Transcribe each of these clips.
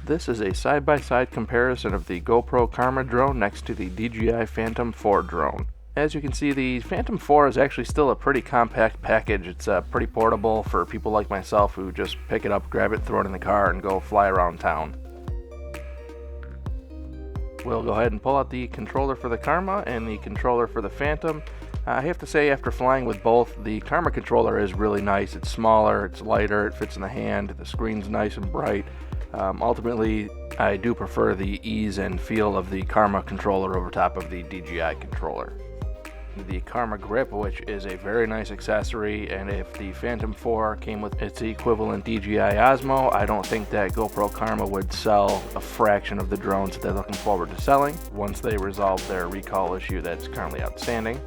This is a side-by-side comparison of the GoPro Karma drone next to the DJI Phantom 4 drone. As you can see, the Phantom 4 is actually still a pretty compact package. It's pretty portable for people like myself who just pick it up, grab it, throw it in the car, and go fly around town. We'll go ahead and pull out the controller for the Karma and the controller for the Phantom. I have to say, after flying with both, the Karma controller is really nice. It's smaller, it's lighter, it fits in the hand, the screen's nice and bright. Ultimately, I do prefer the ease and feel of the Karma controller over top of the DJI controller. The Karma grip, which is a very nice accessory, and if the Phantom 4 came with its equivalent DJI Osmo, I don't think that GoPro Karma would sell a fraction of the drones that they're looking forward to selling once they resolve their recall issue that's currently outstanding.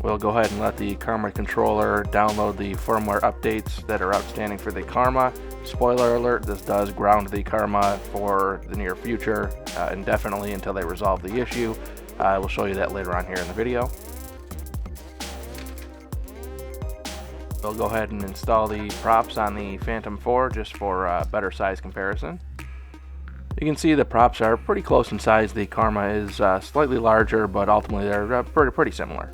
We'll go ahead and let the Karma controller download the firmware updates that are outstanding for the Karma. Spoiler alert, this does ground the Karma for the near future, indefinitely until they resolve the issue. I will show you that later on here in the video. We'll go ahead and install the props on the Phantom 4 just for better size comparison. You can see the props are pretty close in size. The Karma is slightly larger, but ultimately they're pretty similar.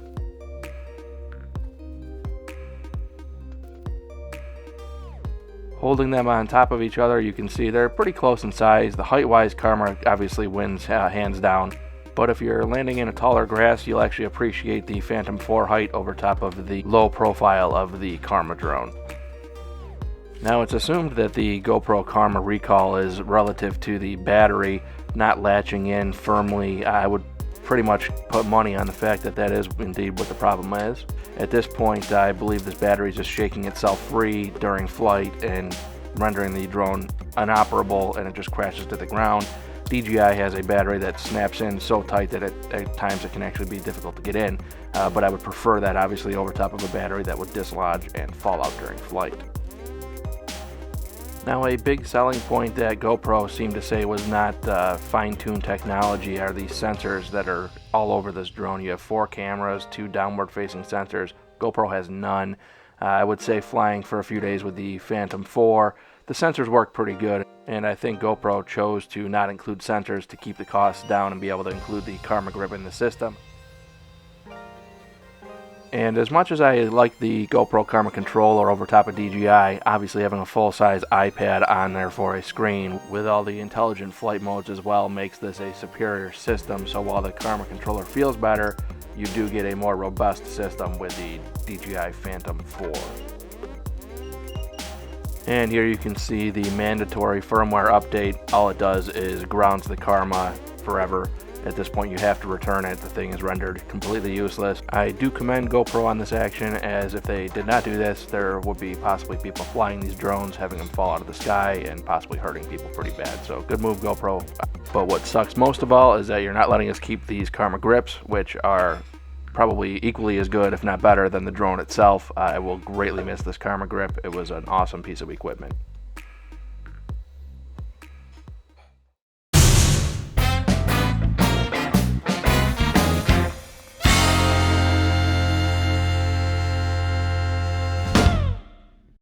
Holding them on top of each other, you can see they're pretty close in size. The height-wise, Karma obviously wins hands down. But if you're landing in a taller grass, you'll actually appreciate the Phantom 4 height over top of the low profile of the Karma drone. Now, it's assumed that the GoPro Karma recall is relative to the battery not latching in firmly. I would pretty much put money on the fact that that is indeed what the problem is. At this point, I believe this battery is just shaking itself free during flight and rendering the drone inoperable, and it just crashes to the ground. DJI has a battery that snaps in so tight that at times it can actually be difficult to get in, but I would prefer that obviously over top of a battery that would dislodge and fall out during flight. Now, a big selling point that GoPro seemed to say was not fine-tuned technology are these sensors that are all over this drone. You have 4 cameras, 2 downward-facing sensors. GoPro has none. I would say flying for a few days with the Phantom 4, the sensors work pretty good, and I think GoPro chose to not include sensors to keep the costs down and be able to include the Karma grip in the system. And as much as I like the GoPro Karma controller over top of DJI, obviously having a full-size iPad on there for a screen with all the intelligent flight modes as well makes this a superior system. So while the Karma controller feels better, you do get a more robust system with the DJI Phantom 4. And here you can see the mandatory firmware update. All it does is grounds the Karma forever. At this point, you have to return it. The thing is rendered completely useless. I do commend GoPro on this action, as if they did not do this, there would be possibly people flying these drones, having them fall out of the sky, and possibly hurting people pretty bad. So good move, GoPro. But what sucks most of all is that you're not letting us keep these Karma grips, which are probably equally as good, if not better, than the drone itself. I will greatly miss this Karma grip. It was an awesome piece of equipment.